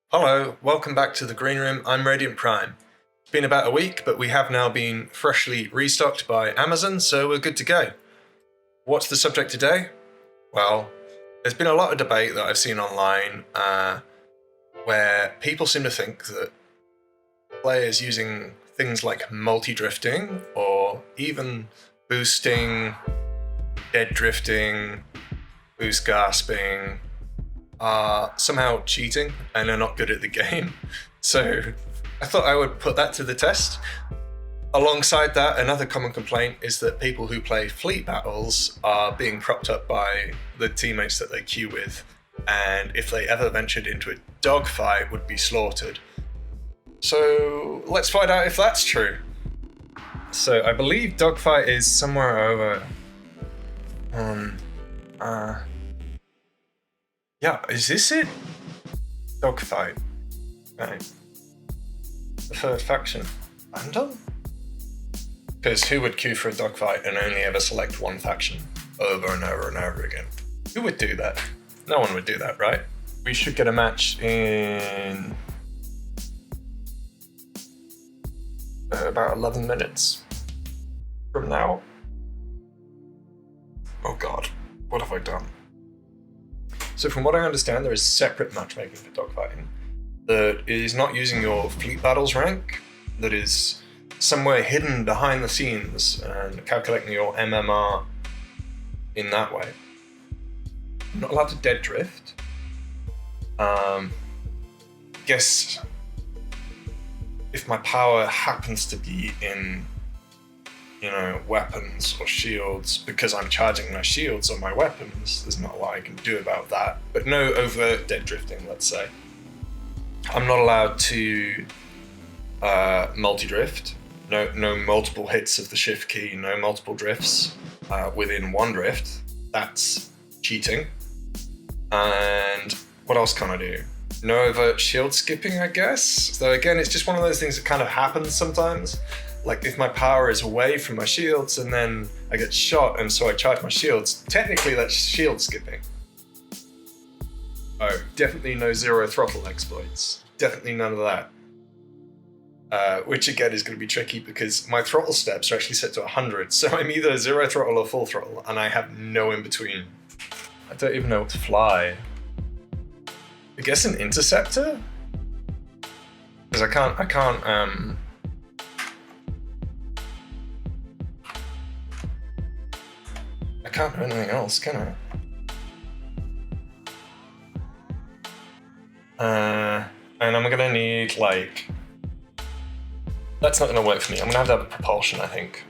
Hello, welcome back to the Green Room. I'm Radiant Prime. It's been about a week, but we have now been freshly restocked by Amazon, so we're good to go. What's the subject today? Well, there's been a lot of debate that I've seen online where people seem to think that players using things like multidrifting or even boosting, dead drifting, boost gasping, are somehow cheating and are not good at the game. So I thought I would put that to the test. Alongside that, another common complaint is that people who play fleet battles are being propped up by the teammates that they queue with, and if they ever ventured into a dogfight, would be slaughtered. So let's find out if that's true. So I believe dogfight is somewhere over yeah, is this it? Dogfight. Right. The third faction. Random? Because who would queue for a dogfight and only ever select one faction over and over and over again? Who would do that? No one would do that, right? We should get a match in about 11 minutes from now. Oh god, what have I done? So from what I understand, there is separate matchmaking for dogfighting that is not using your fleet battles rank, that is somewhere hidden behind the scenes and calculating your MMR in that way. I'm not allowed to dead drift. Guess if my power happens to be in, weapons or shields, because I'm charging my shields on my weapons, there's not a lot I can do about that. But no overt dead drifting, let's say. I'm not allowed to multi-drift. No multiple hits of the shift key, no multiple drifts within one drift. That's cheating. And what else can I do? No overt shield skipping, I guess. So again, it's just one of those things that kind of happens sometimes. Like if my power is away from my shields and then I get shot and so I charge my shields, technically that's shield skipping. Oh, definitely no zero throttle exploits. Definitely none of that. Which again is going to be tricky because my throttle steps are actually set to 100, so I'm either zero throttle or full throttle, and I have no in between. I don't even know what to fly. I guess an interceptor? Because I can't do anything else, can I? And I'm gonna need, that's not gonna work for me. I'm gonna have to have a propulsion, I think.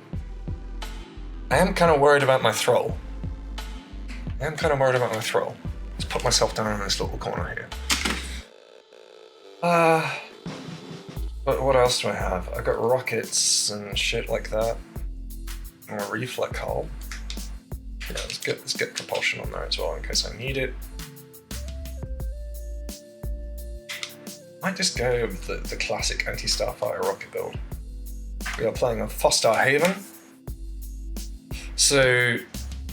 I am kind of worried about my throttle. Let's put myself down in this little corner here. But what else do I have? I got rockets and shit like that. And a reflect hull. Yeah, let's get propulsion on there as well in case I need it. Might just go with the classic anti-starfire rocket build. We are playing on Foster Haven. So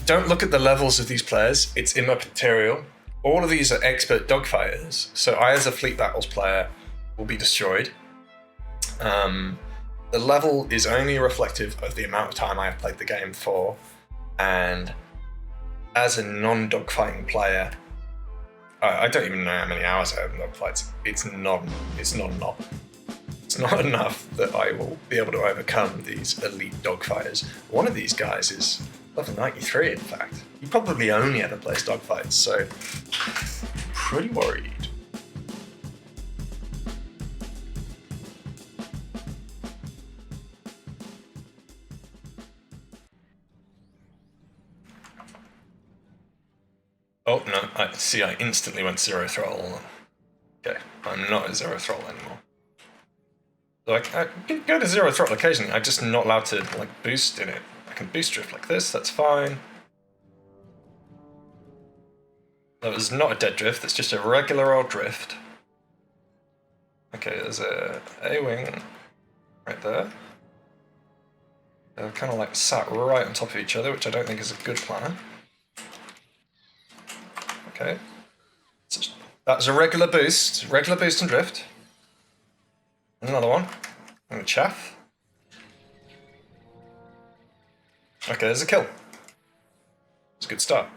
don't look at the levels of these players, it's immaterial. All of these are expert dogfighters, so I as a fleet battles player will be destroyed. The level is only reflective of the amount of time I have played the game for, and as a non-dogfighting player, I don't even know how many hours I have in dogfights. It's not enough that I will be able to overcome these elite dogfighters. One of these guys is level 93, in fact. He probably only ever plays dogfights, so pretty worried. Oh no, I instantly went zero throttle. Okay, I'm not at zero throttle anymore. So I can go to zero throttle occasionally, I'm just not allowed to boost in it. I can boost drift like this, that's fine. That was not a dead drift, that's just a regular old drift. Okay, there's a A-wing right there. They're kind of sat right on top of each other, which I don't think is a good plan. Okay. That was a regular boost and drift. Another one. And a chaff. Okay, there's a kill. It's a good start.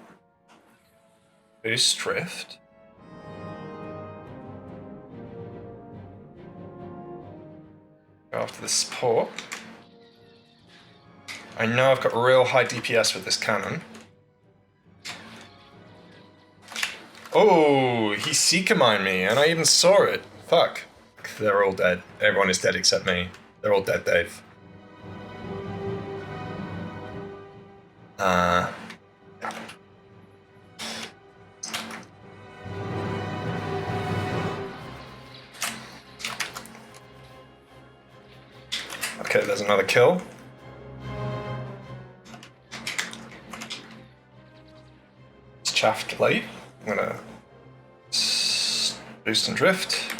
Boost, drift. Go after the support. I know I've got real high DPS with this cannon. Oh, he Seeker mined me, and I even saw it. Fuck. They're all dead. Everyone is dead except me. They're all dead, Dave. Okay, there's another kill. It's chaffed late. I'm gonna boost and drift.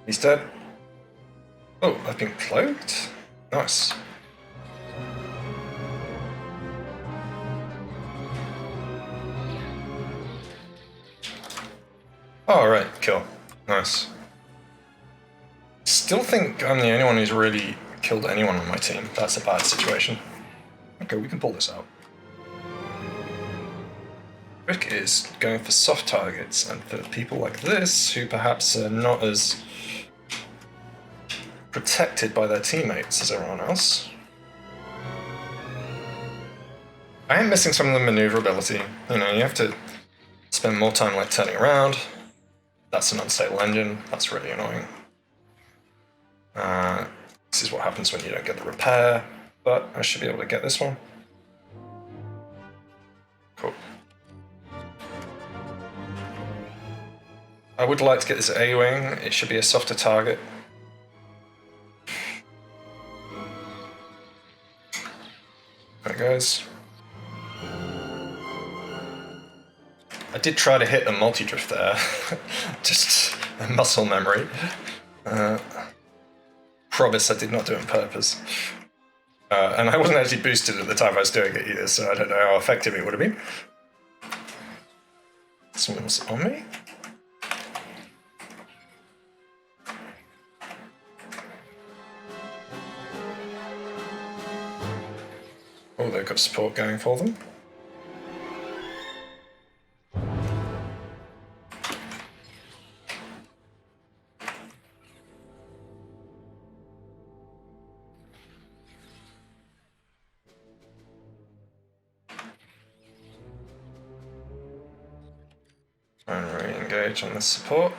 He's dead. Oh, I've been cloaked? Nice. Oh, right, kill. Nice. Still think I'm the only one who's really killed anyone on my team. That's a bad situation. Okay, we can pull this out. Rick is going for soft targets, and for people like this, who perhaps are not as protected by their teammates as everyone else. I am missing some of the maneuverability. You know, you have to spend more time like turning around. That's an unstable engine. That's really annoying. This is what happens when you don't get the repair, but I should be able to get this one. Cool. I would like to get this A-wing. It should be a softer target. There it goes. I did try to hit a multi-drift there. Just a muscle memory. Promise I did not do it on purpose. And I wasn't actually boosted at the time I was doing it either, so I don't know how effective it would have been. Someone's on me? Oh, they've got support going for them. And re-engage on the support.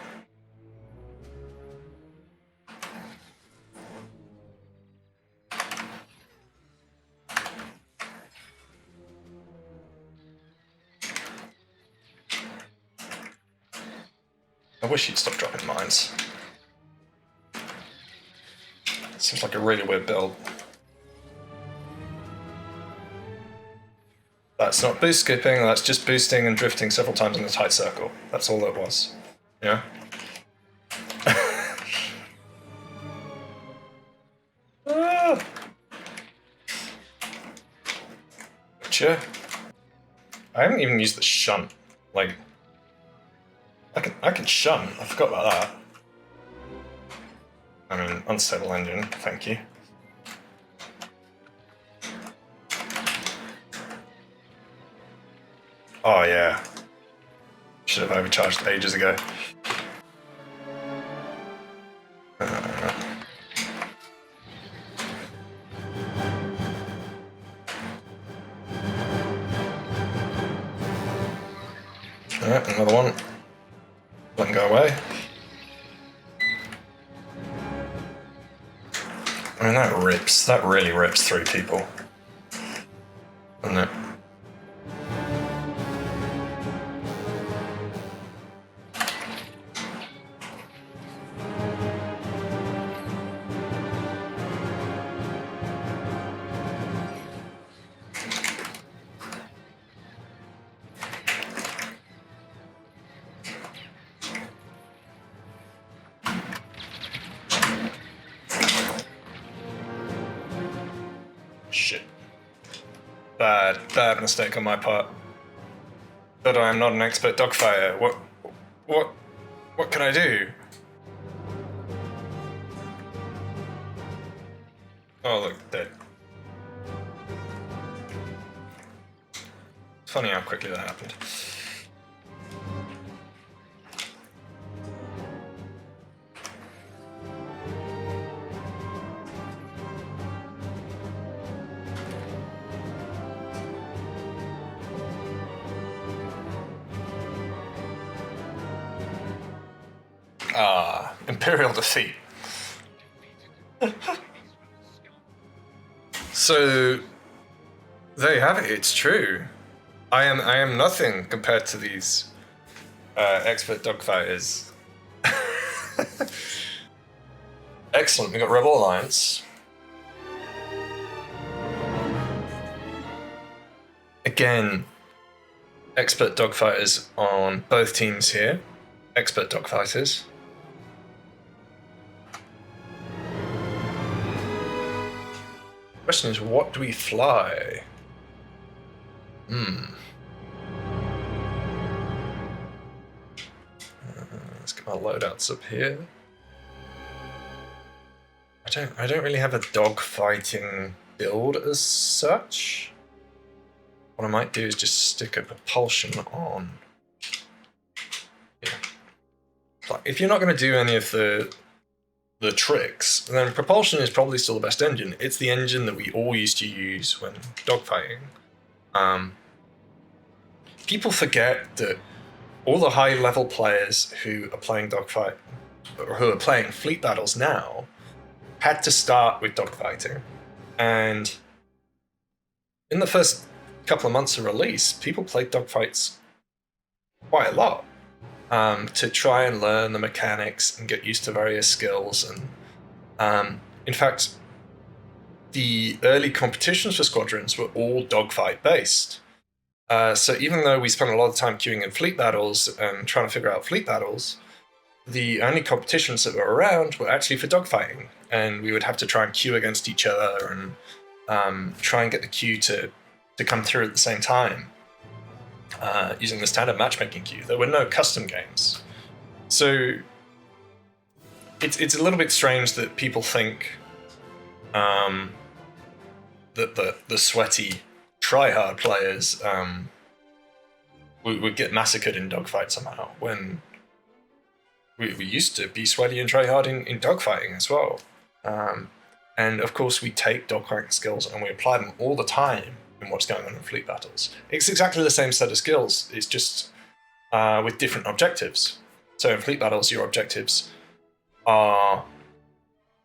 I wish you'd stop dropping mines. Seems like a really weird build. That's not boost skipping, that's just boosting and drifting several times in a tight circle. That's all it was. Yeah? Ah. Gotcha. I haven't even used the shunt. Like, I can shunt. I forgot about that. I mean, unstable engine, thank you. Oh yeah. Should have overcharged ages ago. Alright, another one. Let him go away. I mean, that rips. That really rips through people. Doesn't it? Shit. Bad mistake on my part. But I am not an expert dogfighter. What can I do? Oh, look, dead. It's funny how quickly that happened. Ah, Imperial defeat. So, there you have it. It's true. I am nothing compared to these expert dogfighters. Excellent. We got Rebel Alliance. Again, expert dogfighters on both teams here. Expert dogfighters. Question is, what do we fly? Let's get my loadouts up here. I don't really have a dogfighting build as such. What I might do is just stick a propulsion on. Yeah. Like, if you're not going to do any of the tricks, then propulsion is probably still the best engine. It's the engine that we all used to use when dogfighting. People forget that all the high-level players who are playing dogfight, or who are playing fleet battles now, had to start with dogfighting. And in the first couple of months of release, people played dogfights quite a lot to try and learn the mechanics and get used to various skills. And in fact, the early competitions for Squadrons were all dogfight based. So even though we spent a lot of time queuing in fleet battles and trying to figure out fleet battles, the only competitions that were around were actually for dogfighting, and we would have to try and queue against each other and try and get the queue to come through at the same time using the standard matchmaking queue. There were no custom games. So it's a little bit strange that people think that the sweaty try-hard players would get massacred in dogfight somehow, when we used to be sweaty and try-hard in dogfighting as well. And of course we take dogfighting skills and we apply them all the time in what's going on in fleet battles. It's exactly the same set of skills, it's just with different objectives. So in fleet battles, your objectives are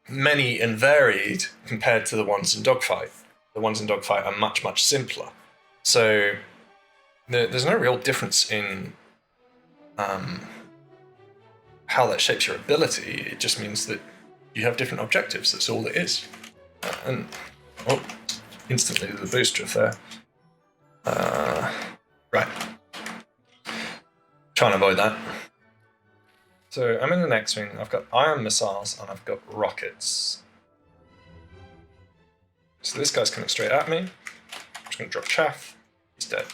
many and varied compared to the ones in dogfight. The ones in dogfight are much, much simpler. So there's no real difference in how that shapes your ability. It just means that you have different objectives. That's all it is. And instantly the boost drift there. Right. Try and avoid that. So I'm in the next wing. I've got ion missiles and I've got rockets. So this guy's coming straight at me. I'm just going to drop chaff. He's dead.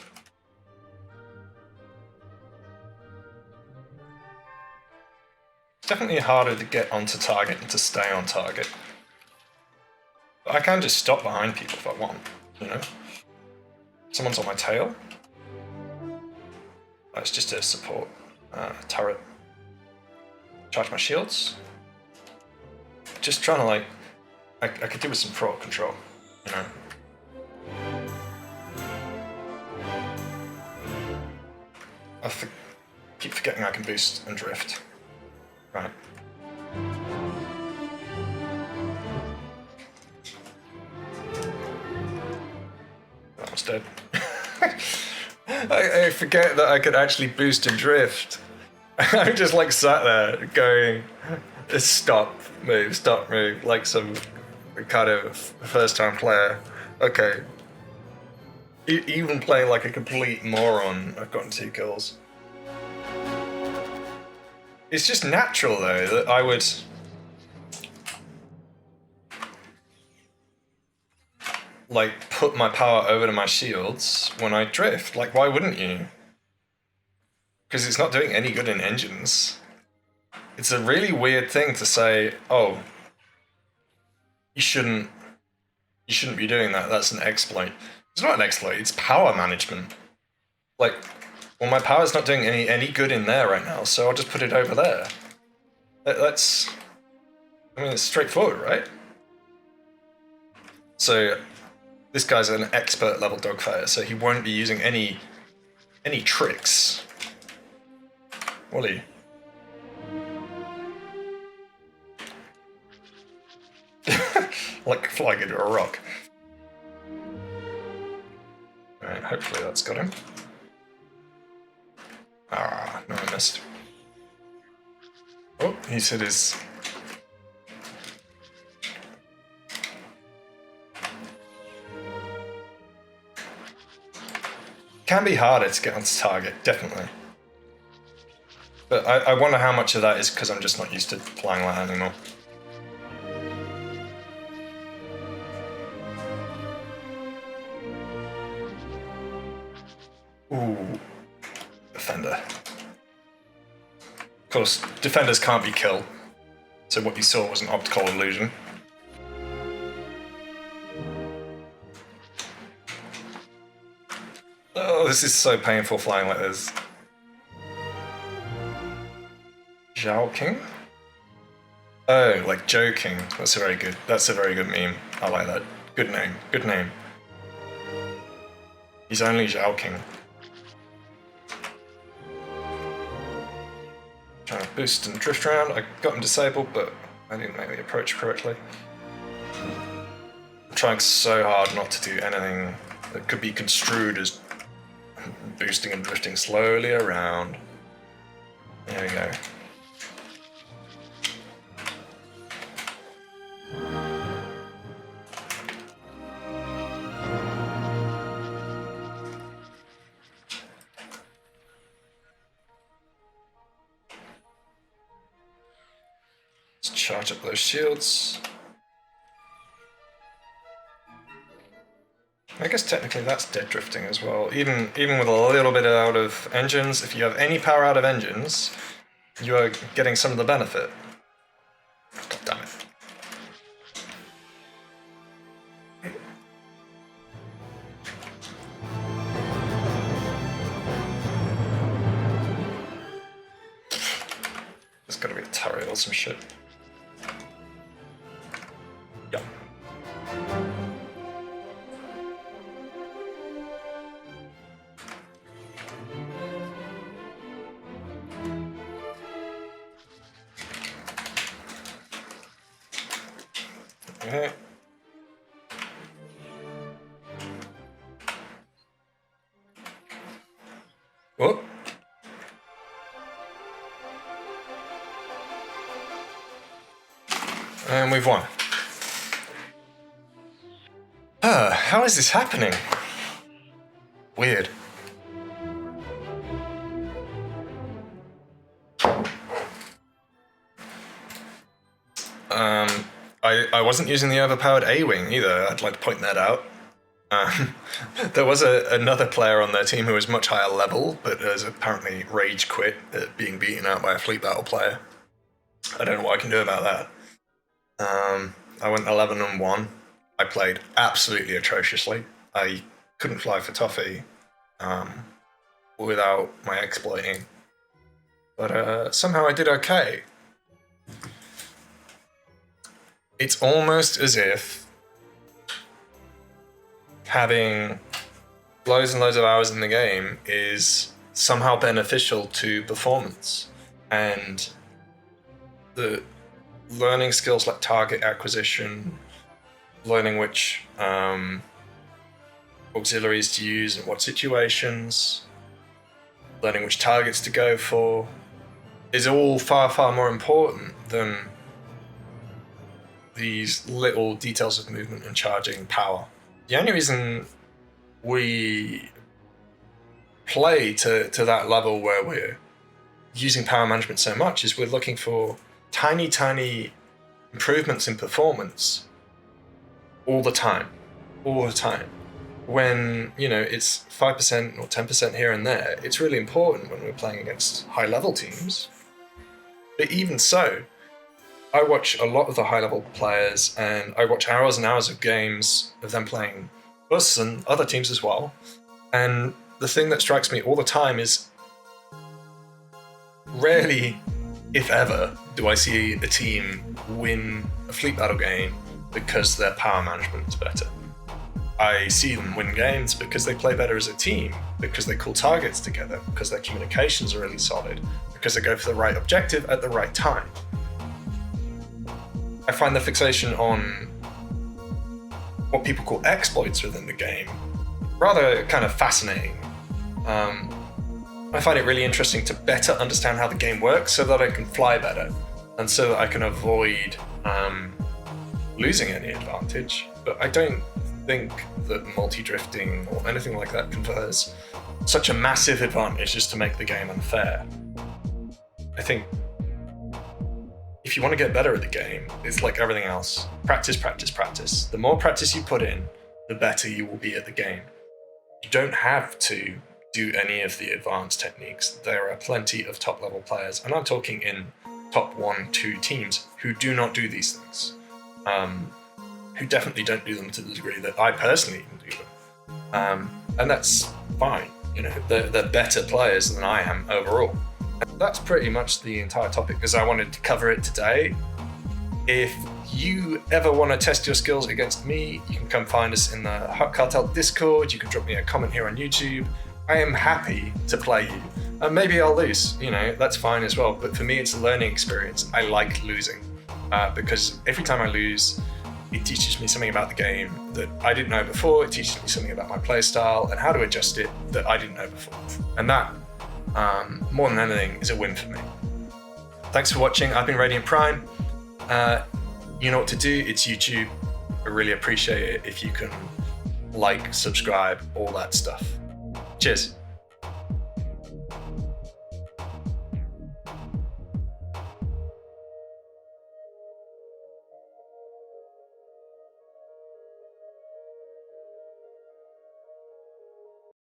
It's definitely harder to get onto target and to stay on target. But I can just stop behind people if I want, you know? Someone's on my tail. That's just a support turret. Charge my shields. Just trying to, like, I could do with some throttle control, you know. Keep forgetting I can boost and drift. Right. That was dead. I forget that I could actually boost and drift. I just like sat there going, stop, move, like some kind of first-time player. Okay. Even playing like a complete moron, I've gotten 2 kills. It's just natural, though, that I would like put my power over to my shields when I drift. Like, why wouldn't you? because it's not doing any good in engines. It's a really weird thing to say, oh, you shouldn't be doing that, that's an exploit. It's not an exploit, it's power management. Like, well, my power's not doing any good in there right now, so I'll just put it over there. That's, I mean, it's straightforward, right? So this guy's an expert level dogfighter, so he won't be using any tricks. Will he? Like flying into a rock. Alright, hopefully that's got him. Ah, no, I missed. Oh, he's hit his... Can be harder to get onto target, definitely. But I wonder how much of that is because I'm just not used to flying like that anymore. Ooh, defender. Of course, defenders can't be killed, so what you saw was an optical illusion. Oh, this is so painful flying like this. Dogfighting? Oh, like joking. That's a very good meme. I like that. Good name. Good name. He's only Dogfighting. Trying to boost and drift around. I got him disabled, but I didn't make the approach correctly. I'm trying so hard not to do anything that could be construed as boosting and drifting slowly around. There we go. Let's charge up those shields. I guess technically that's dead drifting as well. Even with a little bit out of engines, if you have any power out of engines, you are getting some of the benefit. God damn it. There's gotta be a turret or some shit. Yeah. Okay. Whoop. And we've won. How is this happening? Weird. I wasn't using the overpowered A-wing either, I'd like to point that out. There was another player on their team who was much higher level, but has apparently rage quit at being beaten out by a fleet battle player. I don't know what I can do about that. I went 11-1. I played absolutely atrociously. I couldn't fly for toffee without my exploiting. But somehow I did okay. It's almost as if having loads and loads of hours in the game is somehow beneficial to performance. And the learning skills like target acquisition, learning which auxiliaries to use in what situations, learning which targets to go for, is all far, far more important than these little details of movement and charging power. The only reason we play to that level where we're using power management so much is we're looking for tiny, tiny improvements in performance all the time. when, it's 5% or 10% here and there, it's really important when we're playing against high-level teams. But even so, I watch a lot of the high-level players, and I watch hours and hours of games of them playing us and other teams as well. And the thing that strikes me all the time is rarely, if ever, do I see a team win a fleet battle game because their power management is better. I see them win games because they play better as a team, because they call targets together, because their communications are really solid, because they go for the right objective at the right time. I find the fixation on what people call exploits within the game rather kind of fascinating. I find it really interesting to better understand how the game works so that I can fly better and so that I can avoid losing any advantage. But I don't think that multidrifting or anything like that confers such a massive advantage just to make the game unfair. I think if you want to get better at the game, it's like everything else. Practice, practice, practice. The more practice you put in, the better you will be at the game. You don't have to do any of the advanced techniques. There are plenty of top-level players, and I'm talking in top 1-2 teams who do not do these things. Who definitely don't do them to the degree that I personally even do them. And that's fine. They're better players than I am overall. And that's pretty much the entire topic, because I wanted to cover it today. If you ever want to test your skills against me, you can come find us in the Hut Cartel Discord. You can drop me a comment here on YouTube. I am happy to play you. And maybe I'll lose, that's fine as well. But for me, it's a learning experience. I like losing because every time I lose, it teaches me something about the game that I didn't know before. It teaches me something about my play style and how to adjust it that I didn't know before. And that, more than anything, is a win for me. Thanks for watching. I've been Radiant Prime. You know what to do. It's YouTube. I really appreciate it if you can like, subscribe, all that stuff. Cheers.